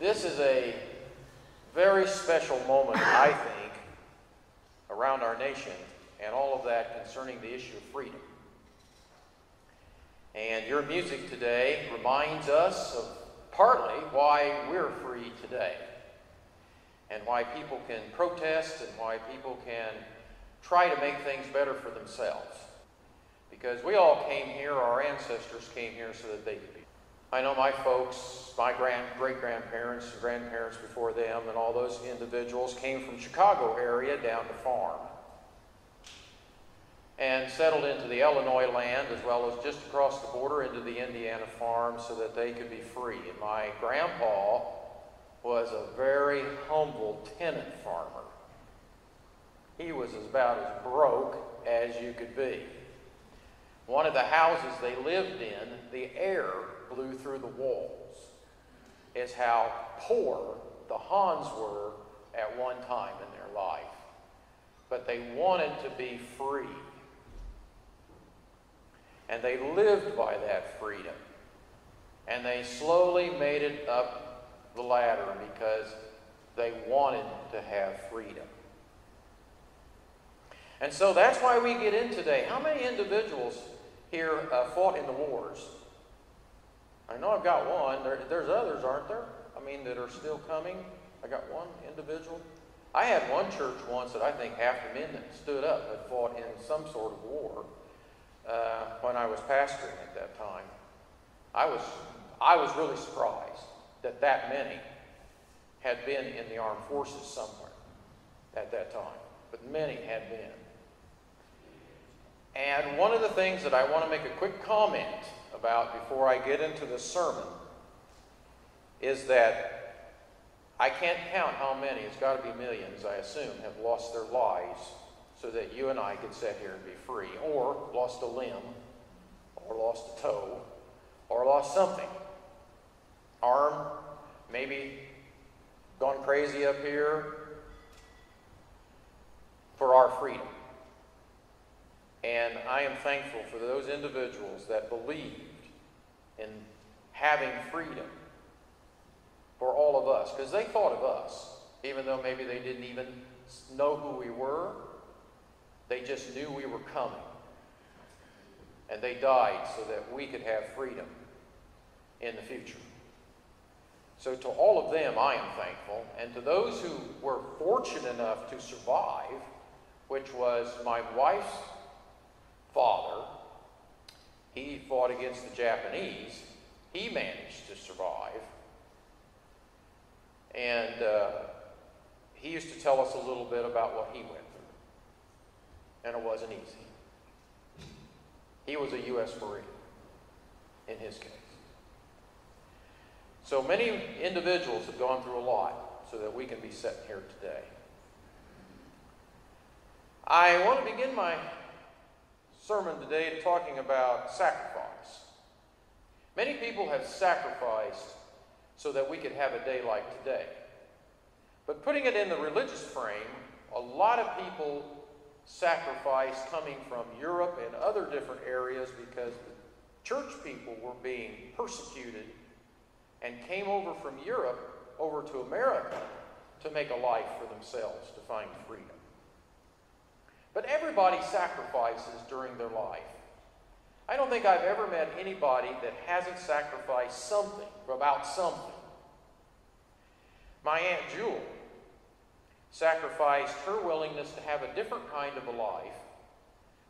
This is a very special moment, I think, around our nation and all of that concerning the issue of freedom. And your music today reminds us of partly why we're free today and why people can protest and why people can try to make things better for themselves. Because we all came here, our ancestors came here so that they could be. I know my folks, my great-grandparents and grandparents before them and all those individuals came from Chicago area down to farm and settled into the Illinois land as well as just across the border into the Indiana farm so that they could be free. And my grandpa was a very humble tenant farmer. He was about as broke as you could be. One of the houses they lived in, the air blew through the walls. Is how poor the Hauns were at one time in their life. But they wanted to be free. And they lived by that freedom. And they slowly made it up the ladder because they wanted to have freedom. And so that's why we get in today. How many individuals here fought in the wars? I know I've got one. There's others, aren't there? I mean, that are still coming. I got one individual. I had one church once that I think half the men that stood up had fought in some sort of war when I was pastoring at that time. I was really surprised that many had been in the armed forces somewhere at that time. But many had been. And one of the things that I want to make a quick comment about before I get into the sermon is that I can't count how many, it's got to be millions, I assume, have lost their lives so that you and I could sit here and be free, or lost a limb, or lost a toe, or lost something. Arm, maybe gone crazy up here for our freedom. And I am thankful for those individuals that believed in having freedom for all of us, because they thought of us, even though maybe they didn't even know who we were. They just knew we were coming. And they died so that we could have freedom in the future. So to all of them, I am thankful. And to those who were fortunate enough to survive, which was my wife's father, he fought against the Japanese. He managed to survive. And he used to tell us a little bit about what he went through. And it wasn't easy. He was a U.S. Marine in his case. So many individuals have gone through a lot so that we can be sitting here today. I want to begin my sermon today talking about sacrifice. Many people have sacrificed so that we could have a day like today. But putting it in the religious frame, a lot of people sacrificed coming from Europe and other different areas because the church people were being persecuted and came over from Europe over to America to make a life for themselves, to find freedom. But everybody sacrifices during their life. I don't think I've ever met anybody that hasn't sacrificed something about something. My Aunt Jewel sacrificed her willingness to have a different kind of a life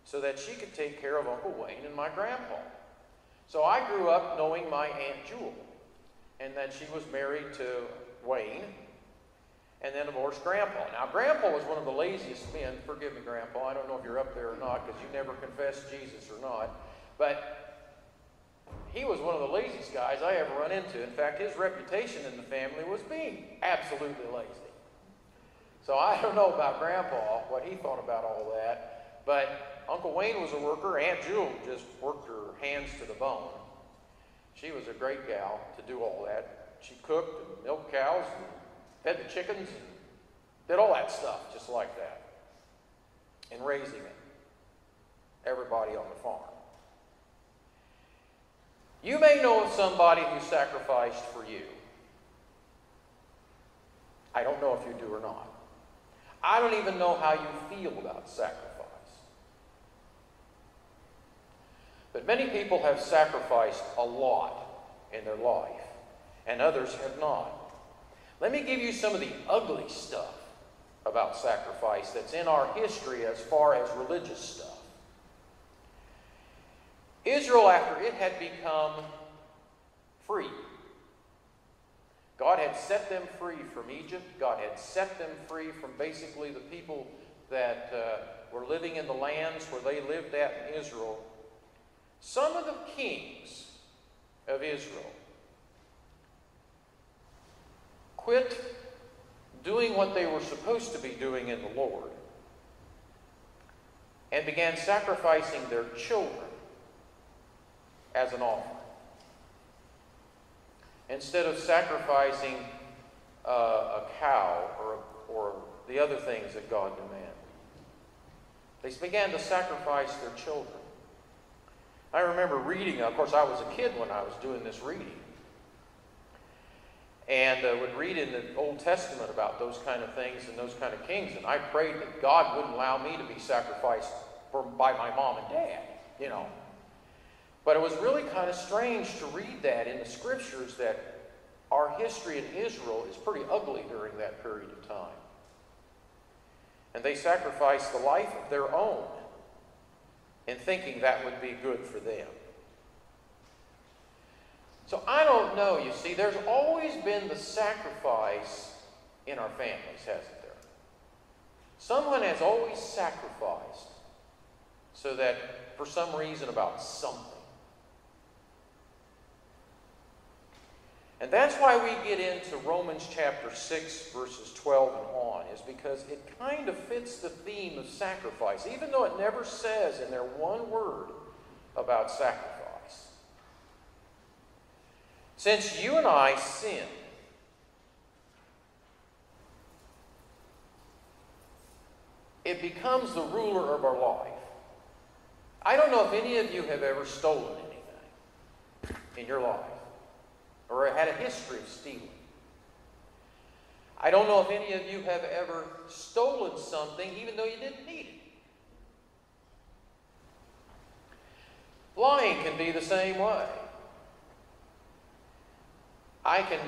so that she could take care of Uncle Wayne and my grandpa. So I grew up knowing my Aunt Jewel, and that she was married to Wayne, and then divorced Grandpa. Now, Grandpa was one of the laziest men. Forgive me, Grandpa. I don't know if you're up there or not because you never confessed Jesus or not. But he was one of the laziest guys I ever run into. In fact, his reputation in the family was being absolutely lazy. So I don't know about Grandpa, what he thought about all that. But Uncle Wayne was a worker. Aunt Jewel just worked her hands to the bone. She was a great gal to do all that. She cooked and milked cows and fed the chickens and did all that stuff just like that. And raising it. Everybody on the farm. You may know of somebody who sacrificed for you. I don't know if you do or not. I don't even know how you feel about sacrifice. But many people have sacrificed a lot in their life, and others have not. Let me give you some of the ugly stuff about sacrifice that's in our history as far as religious stuff. Israel, after it had become free, God had set them free from Egypt. God had set them free from basically the people that were living in the lands where they lived at in Israel. Some of the kings of Israel quit doing what they were supposed to be doing in the Lord and began sacrificing their children as an offering, instead of sacrificing a cow or the other things that God demanded. They began to sacrifice their children. I remember reading, of course I was a kid when I was doing this reading, and would read in the Old Testament about those kind of things and those kind of kings, and I prayed that God wouldn't allow me to be sacrificed by my mom and dad, you know. But it was really kind of strange to read that in the scriptures, that our history in Israel is pretty ugly during that period of time. And they sacrificed the life of their own in thinking that would be good for them. So I don't know, you see, there's always been the sacrifice in our families, hasn't there? Someone has always sacrificed so that, for some reason, about something. And that's why we get into Romans chapter 6, verses 12 and on, is because it kind of fits the theme of sacrifice, even though it never says in there one word about sacrifice. Since you and I sin, it becomes the ruler of our life. I don't know if any of you have ever stolen anything in your life, or had a history of stealing. I don't know if any of you have ever stolen something even though you didn't need it. Lying can be the same way. I can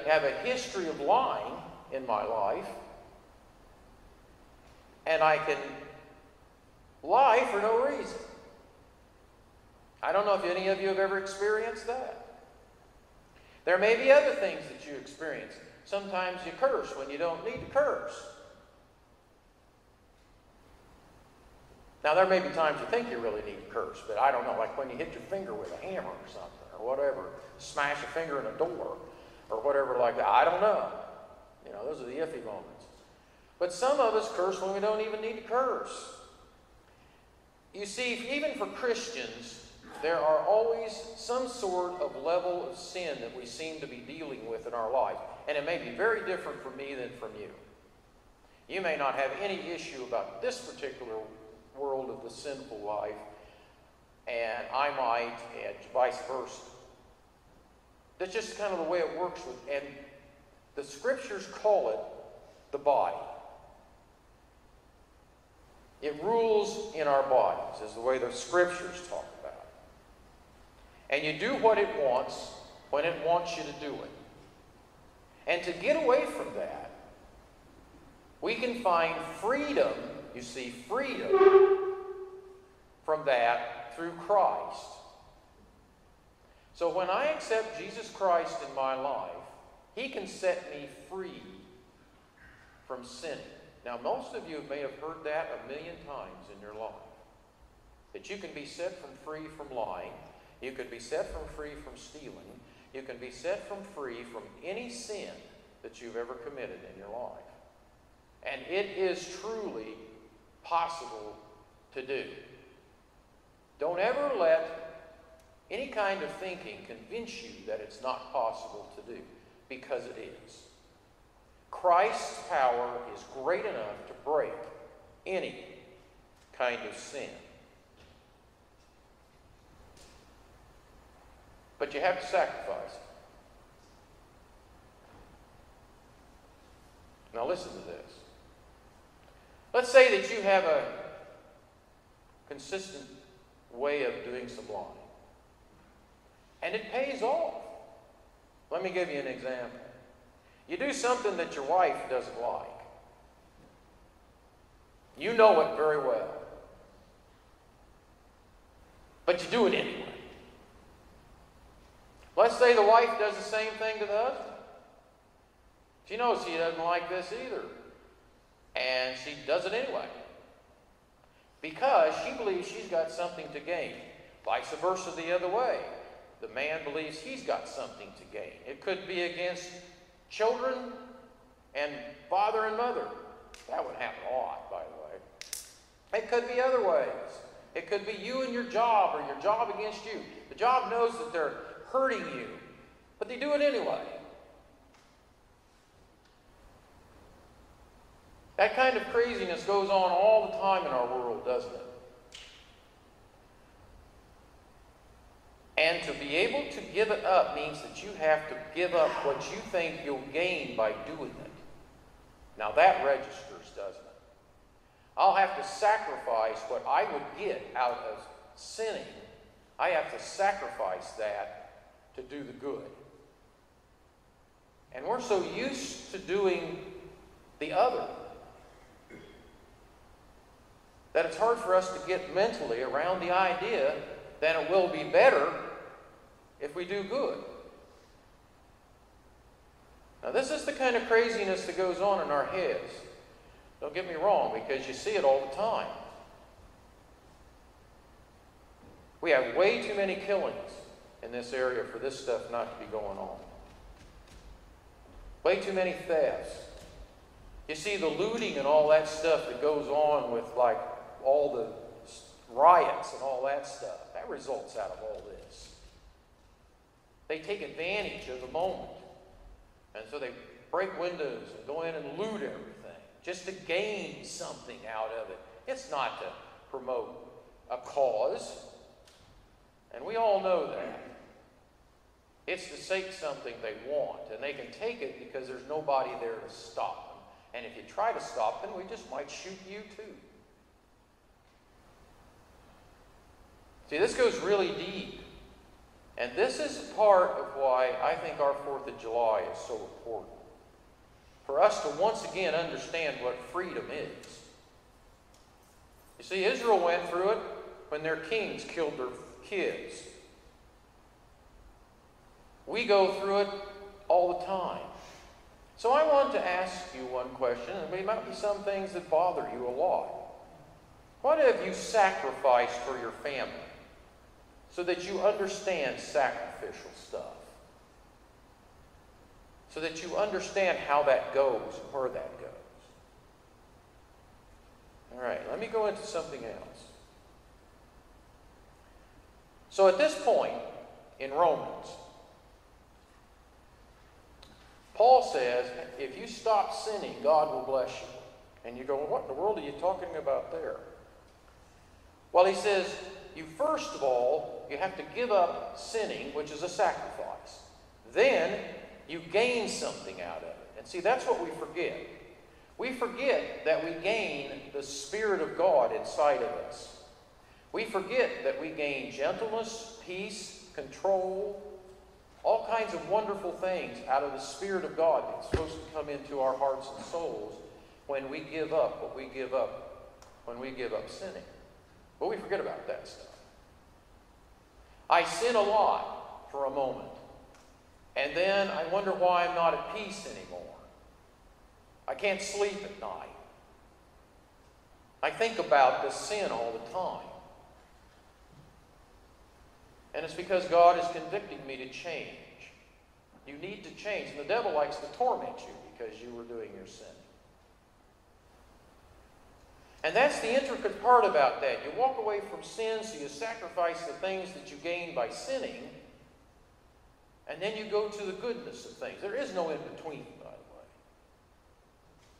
have a history of lying in my life, and I can lie for no reason. I don't know if any of you have ever experienced that. There may be other things that you experience. Sometimes you curse when you don't need to curse. Now, there may be times you think you really need to curse, but I don't know, like when you hit your finger with a hammer or something, or whatever, smash a finger in a door, or whatever like that. I don't know. You know, those are the iffy moments. But some of us curse when we don't even need to curse. You see, even for Christians, there are always some sort of level of sin that we seem to be dealing with in our life. And it may be very different from me than from you. You may not have any issue about this particular world of the sinful life, and I might, and vice versa. That's just kind of the way it works with, and the scriptures call it the body. It rules in our bodies, is the way the scriptures talk about it. And you do what it wants when it wants you to do it. And to get away from that, we can find freedom, you see, freedom from that through Christ. So when I accept Jesus Christ in my life, He can set me free from sinning. Now, most of you may have heard that a million times in your life. That you can be set free from lying. You can be set free from stealing. You can be set free from any sin that you've ever committed in your life. And it is truly possible to do. Don't ever let any kind of thinking convince you that it's not possible to do, because it is. Christ's power is great enough to break any kind of sin. But you have to sacrifice. Now listen to this. Let's say that you have a consistent way of doing some lying. And it pays off. Let me give you an example. You do something that your wife doesn't like. You know it very well. But you do it anyway. Let's say the wife does the same thing to the husband. She knows he doesn't like this either. And she does it anyway. Because she believes she's got something to gain. Vice versa the other way. The man believes he's got something to gain. It could be against children and father and mother. That would happen a lot, by the way. It could be other ways. It could be you and your job, or your job against you. The job knows that they're hurting you, but they do it anyway. That kind of craziness goes on all the time in our world, doesn't it? And to be able to give it up means that you have to give up what you think you'll gain by doing it. Now that registers, doesn't it? I'll have to sacrifice what I would get out of sinning. I have to sacrifice that to do the good. And we're so used to doing the other that it's hard for us to get mentally around the idea that it will be better if we do good. Now, this is the kind of craziness that goes on in our heads. Don't get me wrong, because you see it all the time. We have way too many killings in this area for this stuff not to be going on. Way too many thefts. You see the looting and all that stuff that goes on with, like, all the riots and all that stuff. That results out of all this. They take advantage of the moment. And so they break windows and go in and loot everything just to gain something out of it. It's not to promote a cause. And we all know that. It's to take something they want. And they can take it because there's nobody there to stop them. And if you try to stop them, we just might shoot you too. See, this goes really deep. And this is part of why I think our 4th of July is so important. For us to once again understand what freedom is. You see, Israel went through it when their kings killed their kids. We go through it all the time. So I want to ask you one question, and there might be some things that bother you a lot. What have you sacrificed for your family so that you understand sacrificial stuff? So that you understand how that goes and where that goes. All right, let me go into something else. So at this point in Romans, Paul says, if you stop sinning, God will bless you. And you go, well, what in the world are you talking about there? Well, he says, you first of all, you have to give up sinning, which is a sacrifice. Then you gain something out of it. And see, that's what we forget. We forget that we gain the Spirit of God inside of us. We forget that we gain gentleness, peace, control, all kinds of wonderful things out of the Spirit of God that's supposed to come into our hearts and souls when we give up what we give up, when we give up sinning. But we forget about that stuff. I sin a lot for a moment. And then I wonder why I'm not at peace anymore. I can't sleep at night. I think about this sin all the time. And it's because God is convicting me to change. You need to change. And the devil likes to torment you because you were doing your sin. And that's the intricate part about that. You walk away from sin, so you sacrifice the things that you gain by sinning, and then you go to the goodness of things. There is no in-between, by the way.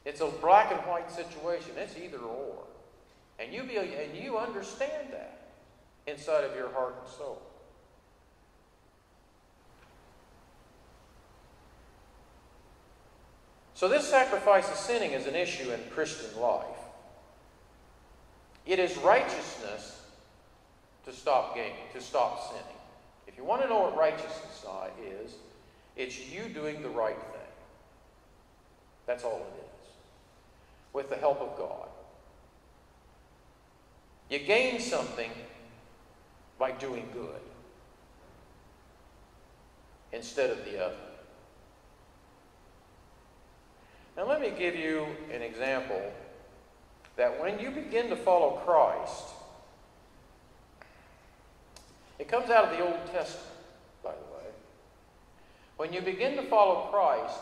It's a black and white situation. It's either or. And you understand that inside of your heart and soul. So this sacrifice of sinning is an issue in Christian life. It is righteousness to stop sinning. If you want to know what righteousness is, it's you doing the right thing. That's all it is. With the help of God. You gain something by doing good instead of the other. Now let me give you an example that when you begin to follow Christ, it comes out of the Old Testament, by the way. When you begin to follow Christ,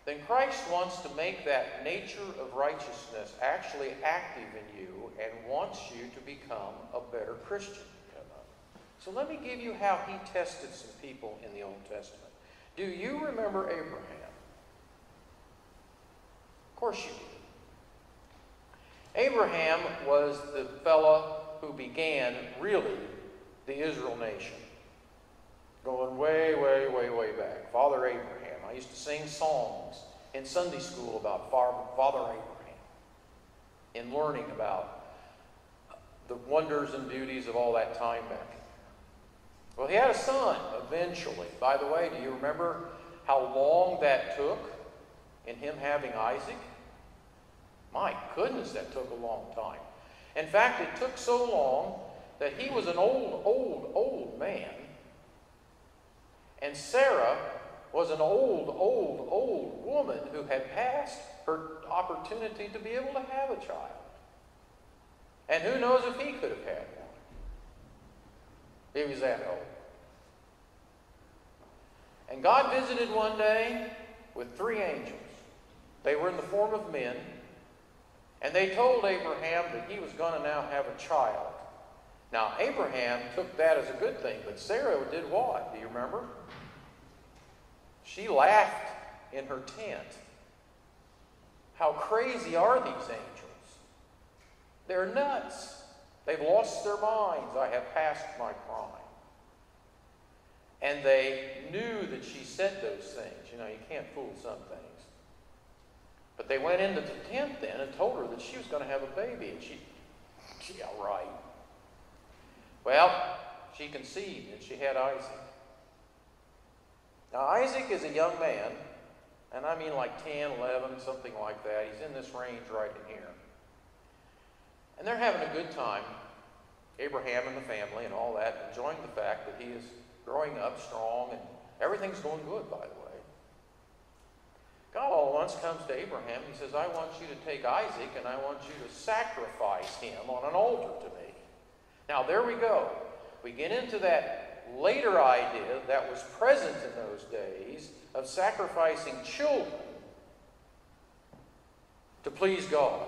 then Christ wants to make that nature of righteousness actually active in you and wants you to become a better Christian. So let me give you how he tested some people in the Old Testament. Do you remember Abraham? Of course you do. Abraham was the fellow who began, really, the Israel nation. Going way, way, way, way back. Father Abraham. I used to sing songs in Sunday school about Father Abraham. In learning about the wonders and beauties of all that time back. Well, he had a son eventually. By the way, do you remember how long that took in him having Isaac? My goodness, that took a long time. In fact, it took so long that he was an old man. And Sarah was an old woman who had passed her opportunity to be able to have a child. And who knows if he could have had one. He was that old. And God visited one day with 3 angels. They were in the form of men. And they told Abraham that he was going to now have a child. Now, Abraham took that as a good thing, but Sarah did what? Do you remember? She laughed in her tent. How crazy are these angels? They're nuts. They've lost their minds. I have passed my prime. And they knew that she said those things. You know, you can't fool some things. But they went into the tent then and told her that she was going to have a baby. And she, yeah, right. Well, she conceived and she had Isaac. Now, Isaac is a young man, and I mean like 10, 11, something like that. He's in this range right in here. And they're having a good time, Abraham and the family and all that, enjoying the fact that he is growing up strong and everything's going good, by the way. God all at once comes to Abraham. He says, I want you to take Isaac and I want you to sacrifice him on an altar to me. Now, there we go. We get into that later idea that was present in those days of sacrificing children to please God.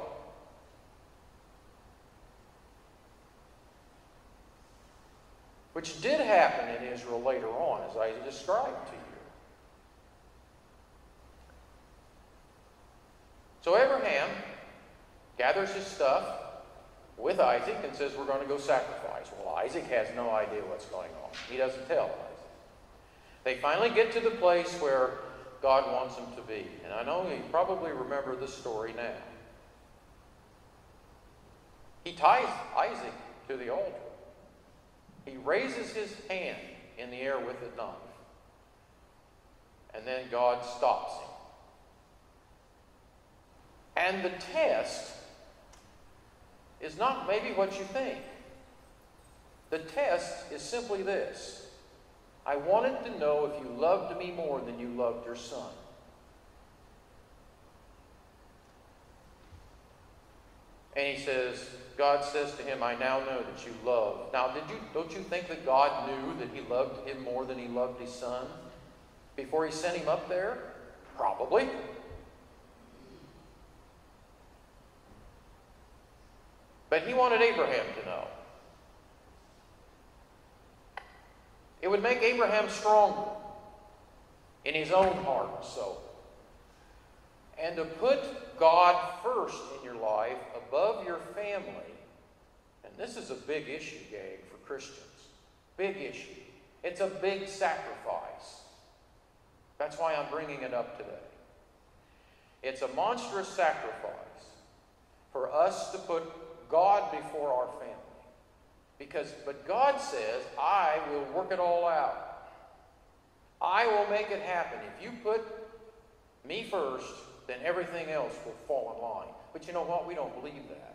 Which did happen in Israel later on, as I described to you. So Abraham gathers his stuff with Isaac and says, we're going to go sacrifice. Well, Isaac has no idea what's going on. He doesn't tell Isaac. They finally get to the place where God wants him to be. And I know you probably remember the story now. He ties Isaac to the altar. He raises his hand in the air with a knife. And then God stops him. And the test is not maybe what you think. The test is simply this. I wanted to know if you loved me more than you loved your son. And he says, God says to him, I now know that you love. Now, don't you think that God knew that he loved him more than he loved his son before he sent him up there? Probably. But he wanted Abraham to know. It would make Abraham stronger in his own heart and soul. And to put God first in your life above your family, and this is a big issue, gang, for Christians. Big issue. It's a big sacrifice. That's why I'm bringing it up today. It's a monstrous sacrifice for us to put God before our family. But God says, I will work it all out. I will make it happen. If you put me first, then everything else will fall in line. But you know what? We don't believe that.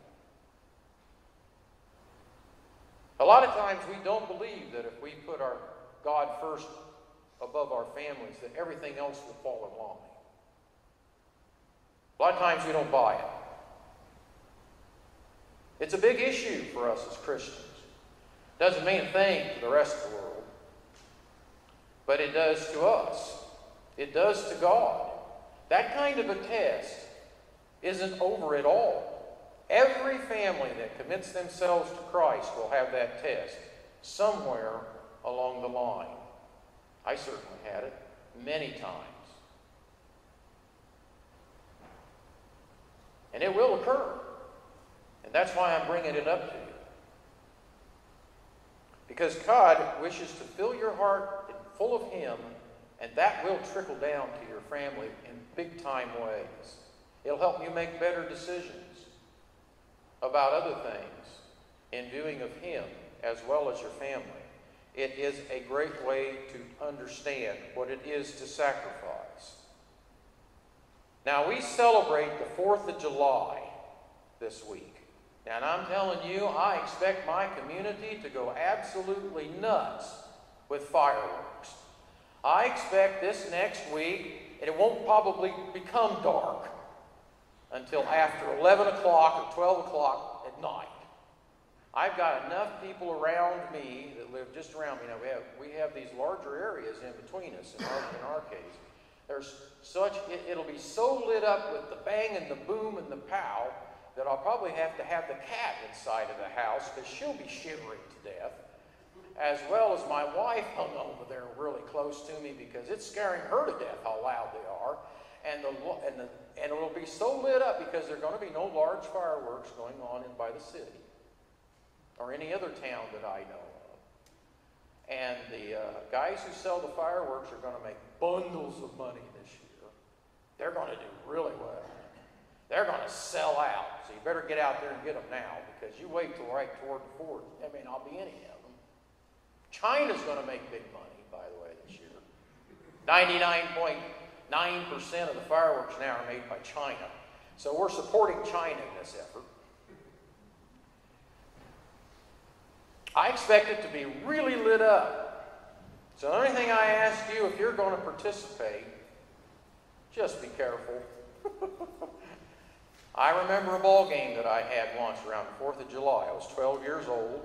A lot of times we don't believe that if we put our God first above our families, that everything else will fall in line. A lot of times we don't buy it. It's a big issue for us as Christians. Doesn't mean a thing to the rest of the world, but it does to us. It does to God. That kind of a test isn't over at all. Every family that commits themselves to Christ will have that test somewhere along the line. I certainly had it many times. And it will occur. And that's why I'm bringing it up to you. Because God wishes to fill your heart full of Him, and that will trickle down to your family in big-time ways. It'll help you make better decisions about other things in viewing of Him as well as your family. It is a great way to understand what it is to sacrifice. Now, we celebrate the 4th of July this week. And I'm telling you, I expect my community to go absolutely nuts with fireworks. I expect this next week, and it won't probably become dark until after 11 o'clock or 12 o'clock at night. I've got enough people around me that live just around me. Now, we have these larger areas in between us in our case. There's it'll be so lit up with the bang and the boom and the pow that I'll probably have the cat inside of the house because she'll be shivering to death, as well as my wife hung over there really close to me because it's scaring her to death how loud they are. And it'll be so lit up because there are going to be no large fireworks going on in by the city or any other town that I know of. And the guys who sell the fireworks are going to make bundles of money this year. They're going to do really well. They're going to sell out. So you better get out there and get them now, because you wait till right toward the 4th, there may not be any of them. China's going to make big money, by the way, this year. 99.9% of the fireworks now are made by China. So we're supporting China in this effort. I expect it to be really lit up. So the only thing I ask you, if you're going to participate, just be careful. I remember a ball game that I had once around the 4th of July. I was 12 years old.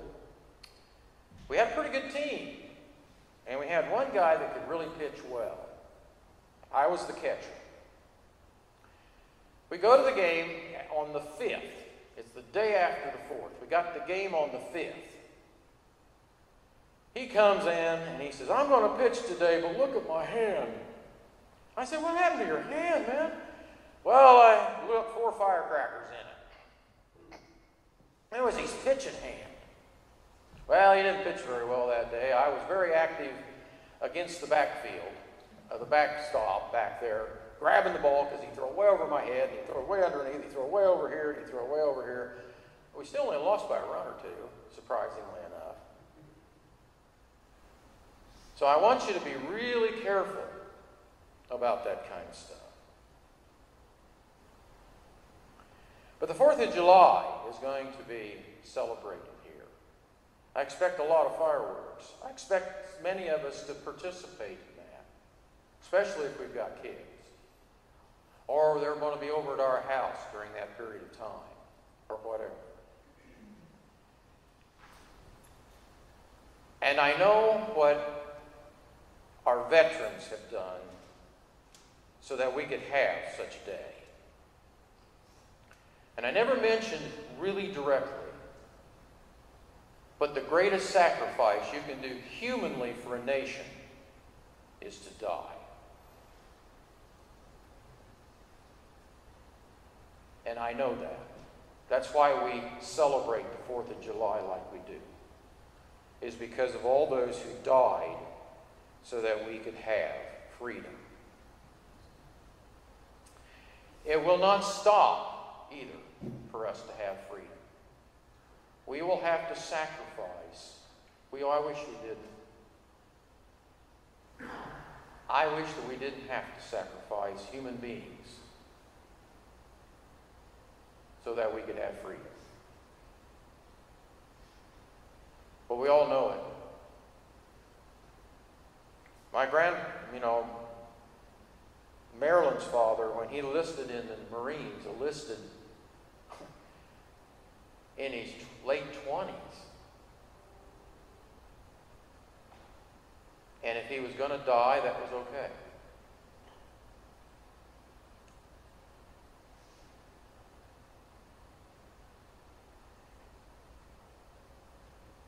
We had a pretty good team. And we had one guy that could really pitch well. I was the catcher. We go to the game on the 5th. It's the day after the 4th. We got the game on the 5th. He comes in and he says, I'm going to pitch today, but look at my hand. I said, what happened to your hand, man? Well, I blew up 4 firecrackers in it. It was his pitching hand. Well, he didn't pitch very well that day. I was very active against the backfield, the backstop back there, grabbing the ball because he'd throw it way over my head, and he'd throw it way underneath, he'd throw it way over here, and he'd throw it way over here. We still only lost by a run or two, surprisingly enough. So I want you to be really careful about that kind of stuff. But the 4th of July is going to be celebrated here. I expect a lot of fireworks. I expect many of us to participate in that, especially if we've got kids. Or they're going to be over at our house during that period of time, or whatever. And I know what our veterans have done so that we could have such a day. And I never mentioned really directly, but the greatest sacrifice you can do humanly for a nation is to die. And I know that. That's why we celebrate the 4th of July like we do, is because of all those who died so that we could have freedom. It will not stop either for us to have freedom. We will have to sacrifice. I wish we didn't. I wish that we didn't have to sacrifice human beings so that we could have freedom. But we all know it. Marilyn's father, when he enlisted in the Marines, enlisted in his late 20s. And if he was going to die, that was okay.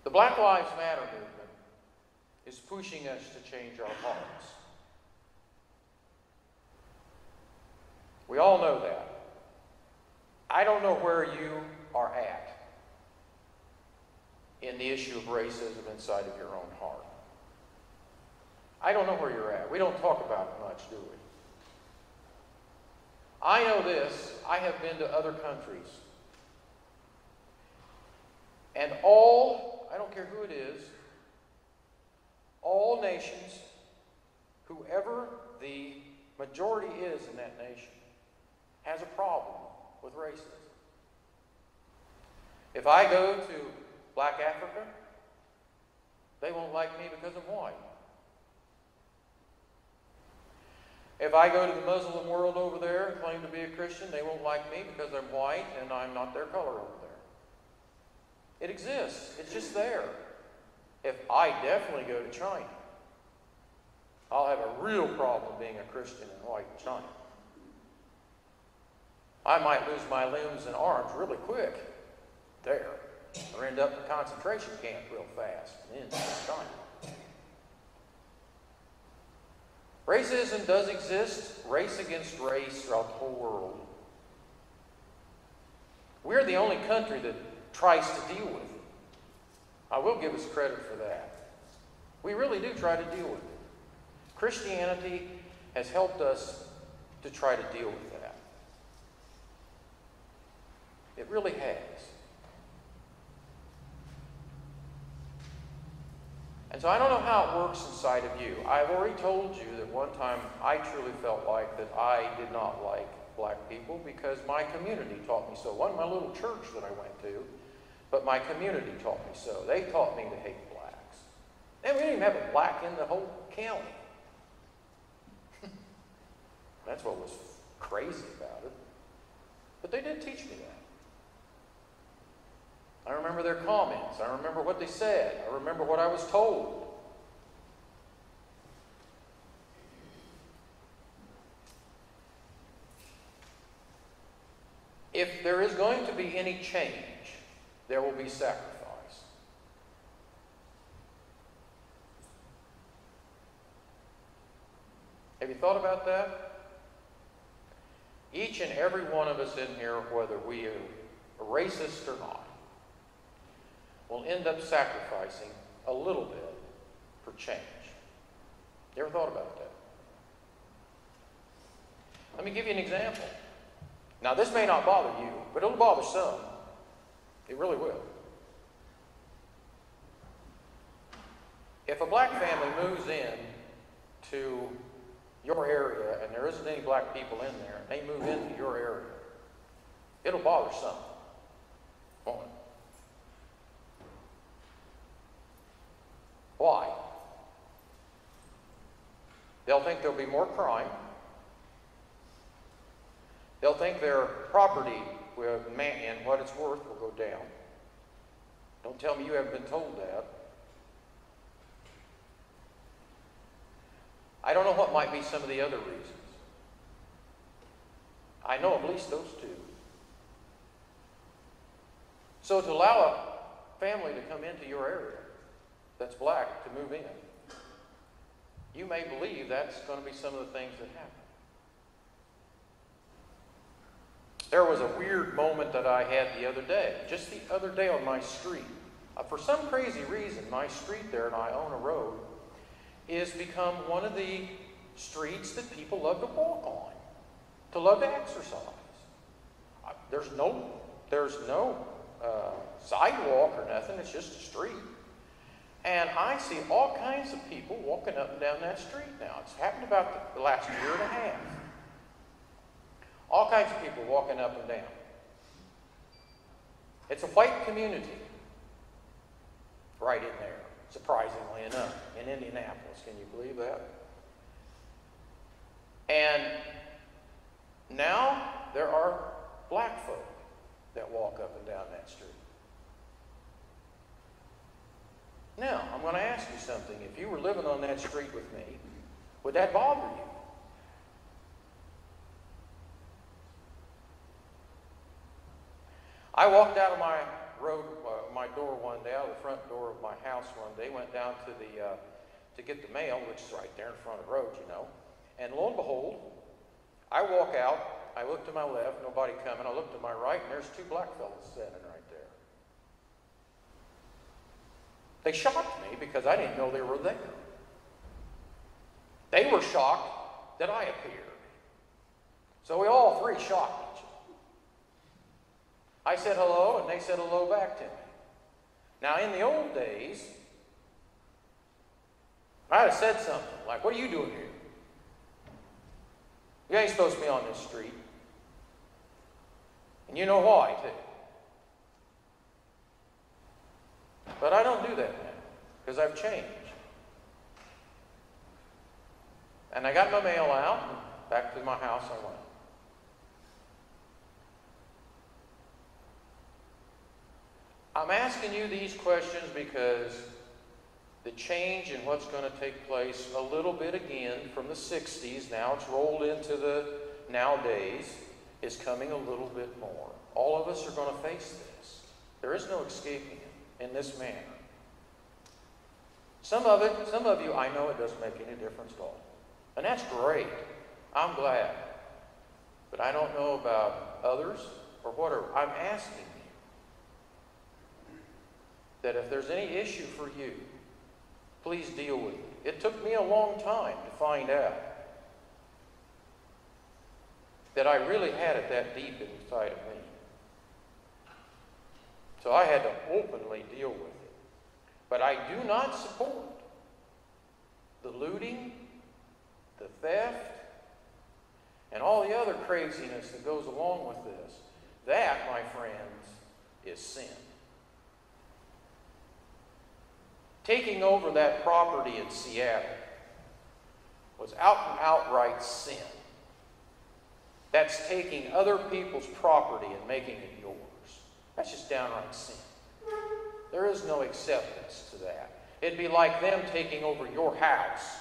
The Black Lives Matter movement is pushing us to change our hearts. We all know that. I don't know where you are at in the issue of racism inside of your own heart. I don't know where you're at. We don't talk about it much, do we? I know this. I have been to other countries. And I don't care who it is, all nations, whoever the majority is in that nation, has a problem with racism. If I go to Black Africa, they won't like me because I'm white. If I go to the Muslim world over there and claim to be a Christian, they won't like me because I'm white and I'm not their color over there. It exists. It's just there. If I definitely go to China, I'll have a real problem being a Christian in white China. I might lose my limbs and arms really quick there, or end up in a concentration camp real fast in China. Racism does exist, race against race, throughout the whole world. We're the only country that tries to deal with it. I will give us credit for that. We really do try to deal with it. Christianity has helped us to try to deal with that. It really has. And so I don't know how it works inside of you. I've already told you that one time I truly felt like that I did not like black people because my community taught me so. It wasn't my little church that I went to, but my community taught me so. They taught me to hate blacks. And we didn't even have a black in the whole county. That's what was crazy about it. But they did teach me that. I remember their comments. I remember what they said. I remember what I was told. If there is going to be any change, there will be sacrifice. Have you thought about that? Each and every one of us in here, whether we are racist or not, will end up sacrificing a little bit for change. You ever thought about that? Let me give you an example. Now, this may not bother you, but it'll bother some. It really will. If a black family moves in to your area and there isn't any black people in there, and they move into your area, it'll bother some, won't it? Why? They'll think there'll be more crime. They'll think their property and what it's worth will go down. Don't tell me you haven't been told that. I don't know what might be some of the other reasons. I know at least those two. So to allow a family to come into your area that's black to move in, you may believe that's going to be some of the things that happen. There was a weird moment that I had the other day, just the other day on my street. For some crazy reason, my street there, and I own a road, is become one of the streets that people love to walk on. to love to exercise. There's no sidewalk or nothing. It's just a street. And I see all kinds of people walking up and down that street now. It's happened about the last year and a half. All kinds of people walking up and down. It's a white community right in there, surprisingly enough, in Indianapolis. Can you believe that? And now there are black folk that walk up and down that street. Now, I'm going to ask you something. If you were living on that street with me, would that bother you? I walked out of my door one day, out of the front door of my house one day, went down to get the mail, which is right there in front of the road, you know. And lo and behold, I walk out, I look to my left, nobody coming. I look to my right, and there's two black fellas standing right there. They shocked me because I didn't know they were there. They were shocked that I appeared. So we all three shocked each other. I said hello, and they said hello back to me. Now, in the old days, I'd have said something like, "What are you doing here? You ain't supposed to be on this street." And you know why, too. But I don't do that now, because I've changed. And I got my mail out, and back to my house I went. I'm asking you these questions because the change in what's going to take place a little bit again from the 60s, now it's rolled into the nowadays, is coming a little bit more. All of us are going to face this. There is no escaping it in this manner. Some of you, I know it doesn't make any difference at all. And that's great. I'm glad. But I don't know about others or whatever. I'm asking you that if there's any issue for you, please deal with it. It took me a long time to find out that I really had it that deep inside of me. So I had to openly deal with it. But I do not support the looting, the theft, and all the other craziness that goes along with this. That, my friends, is sin. Taking over that property in Seattle was outright sin. That's taking other people's property and making it yours. That's just downright sin. There is no acceptance to that. It'd be like them taking over your house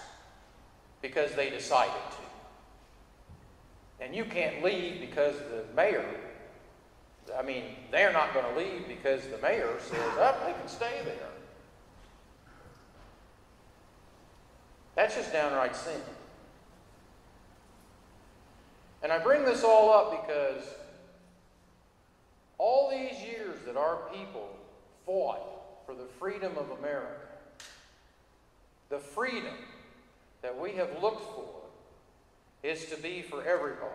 because they decided to. And you can't leave because the mayor, they're not going to leave because the mayor says, they can stay there. That's just downright sin. And I bring this all up because all these years that our people fought for the freedom of America, the freedom that we have looked for is to be for everybody.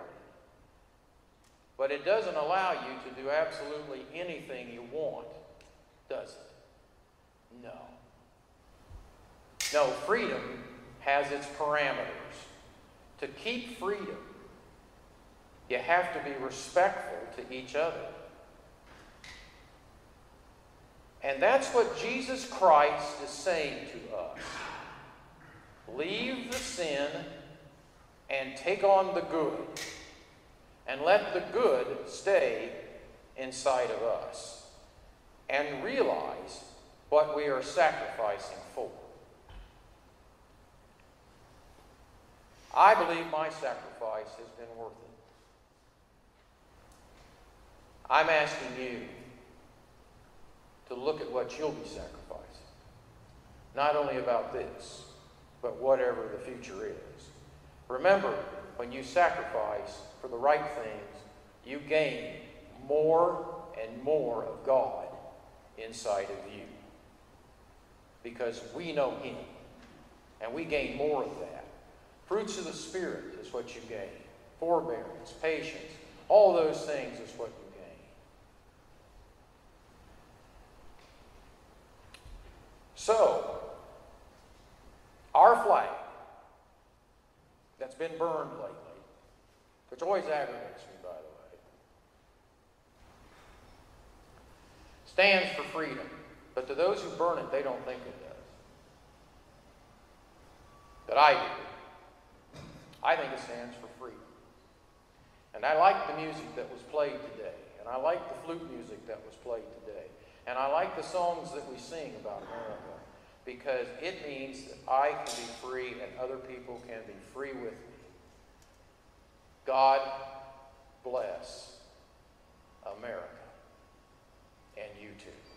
But it doesn't allow you to do absolutely anything you want, does it? No. No, freedom has its parameters. To keep freedom, you have to be respectful to each other. And that's what Jesus Christ is saying to us. Leave the sin and take on the good. And let the good stay inside of us. And realize what we are sacrificing for. I believe my sacrifice has been worth it. I'm asking you to look at what you'll be sacrificing. Not only about this, but whatever the future is. Remember, when you sacrifice for the right things, you gain more and more of God inside of you. Because we know Him. And we gain more of that. Fruits of the Spirit is what you gain. forbearance, patience. All those things is what you gain. So, our flag that's been burned lately, which always aggravates me, by the way, stands for freedom. But to those who burn it, they don't think it does. But I do. I think it stands for freedom. And I like the music that was played today. And I like the flute music that was played today. And I like the songs that we sing about America. Because it means that I can be free and other people can be free with me. God bless America. And you too.